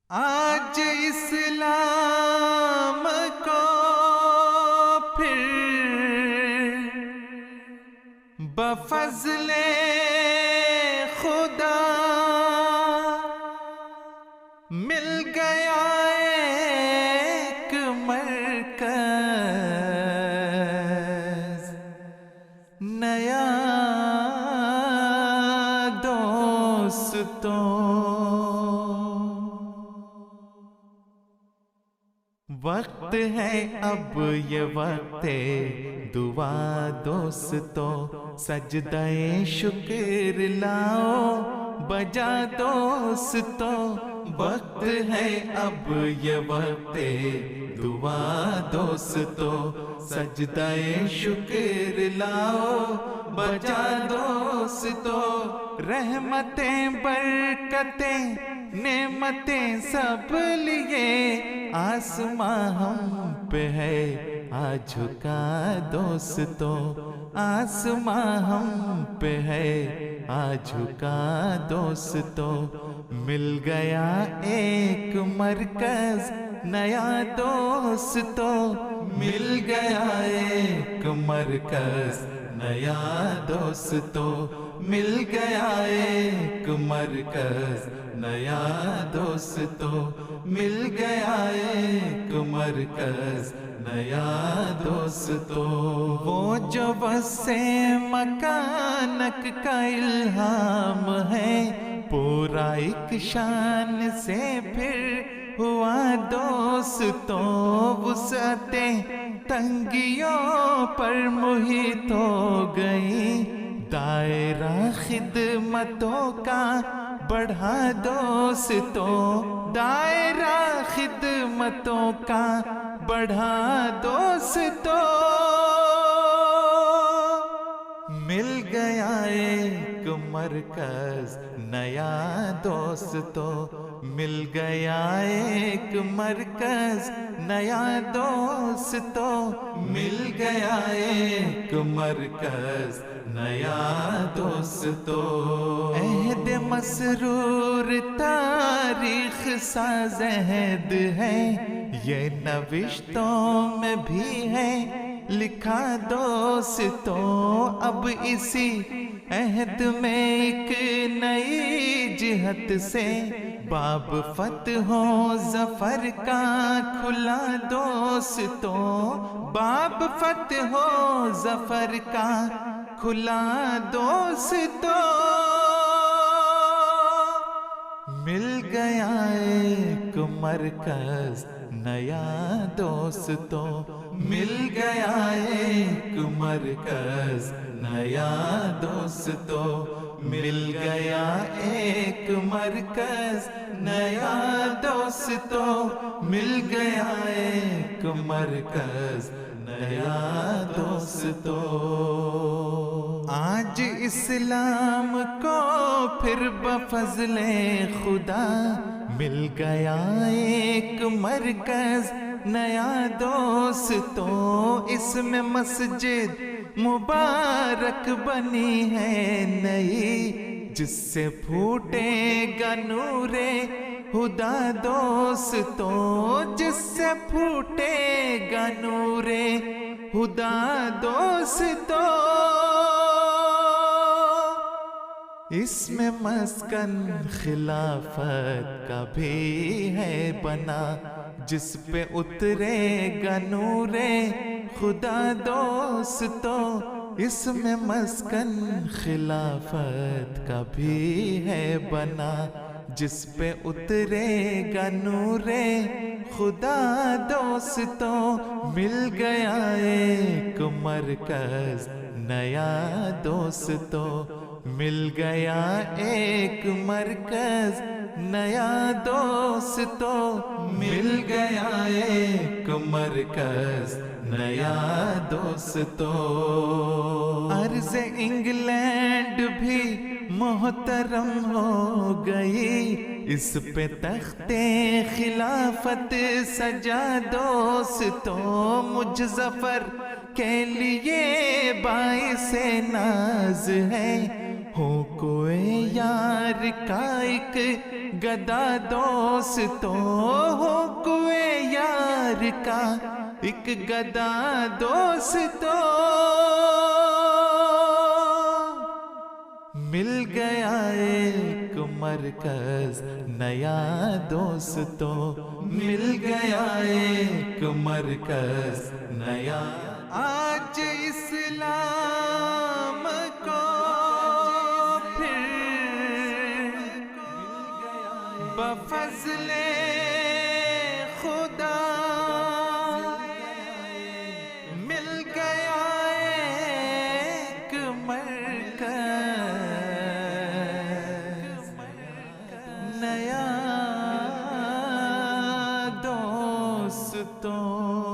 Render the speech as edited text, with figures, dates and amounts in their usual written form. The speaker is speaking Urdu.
آج اسلام کو پھر بفضل خدا مل گیا ایک مرکز نیا دوستوں۔ وقت ہے اب یہ وقت دعا دوستوں، سجدہ شکر لاؤ بجا دوستوں۔ وقت ہے اب یہ وقت دعا دوستوں، سجدہ شکر لاؤ بجا دوستوں۔ رحمتیں برکتیں نعمتیں سب لیے آسماں ہم پہ ہے آ جھکا دوستوں، آسماں ہم پہ ہے آ جھکا دوستوں۔ مل گیا ایک مرکز نیا دوستوں، مل گیا ایک مرکز نیا دوستوں، مل گیا ایک مرکز نیا دوستوں، مل گیا ایک مرکز نیا دوستوں۔ وہ جو وسع مکانک کا الہام ہے پورا ایک شان سے پھر ہوا دوستوں۔ وسعتیں تنگیوں پر محیط ہو گئی، دائرہ خدمتوں کا بڑھا دوستوں، دائرہ خدمتوں کا بڑھا دوستوں۔ مل گیا ایک مرکز نیا دوستوں، مل گیا ایک مرکز نیا دوستوں، مل گیا ایک مرکز نیا دوستوں۔ عہد مسرور تاریخ ساز عہد ہے، یہ نوشتوں میں بھی ہے لکھا دوستوں۔ اب اسی عہد میں ایک نئی جہت سے باب فتحوں ظفر کا کھلا دوستوں، باب فتحوں ظفر کا کھلا دوستوں۔ مل گیا ایک مرکز نیا دوستوں، مل گیا ایک مرکز نیا دوستوں، مل گیا ایک مرکز نیا دوستوں، مل گیا ایک مرکز نیا دوستوں۔ آج اسلام کو پھر بفضل خدا مل گیا ایک مرکز نیا دوستوں۔ اس میں مسجد مبارک بنی ہے نئی، جس سے پھوٹے گا نور خدا دوستوں، جس سے پھوٹے گا نور خدا دوستوں۔ اس میں مسکن خلافت کا بھی ہے بنا، جس پہ اترے گا نور خدا دوستوں۔ اس میں مسکن خلافت کا بھی ہے بنا، جس پہ اترے گا نور خدا دوستوں۔ مل گیا ایک مرکز نیا دوستوں، مل گیا ایک مرکز نیا دوستوں، مل گیا ایک مرکز نیا دوستوں۔ عرض انگلینڈ بھی محترم ہو گئی، اس پہ تخت خلافت سجا دوستوں۔ مجھ ظفر کے لیے باعث ناز ہے ہو کوئے یار کا ایک گدا دوستو، ہو کوئے یار کا ایک گدا دوستو، مل گیا ایک مرکز نیا دوستو، مل گیا ایک مرکز نیا۔ آج اسلام کو پھر بفضل خدا مل گیا ایک مرکز نیا دوستوں۔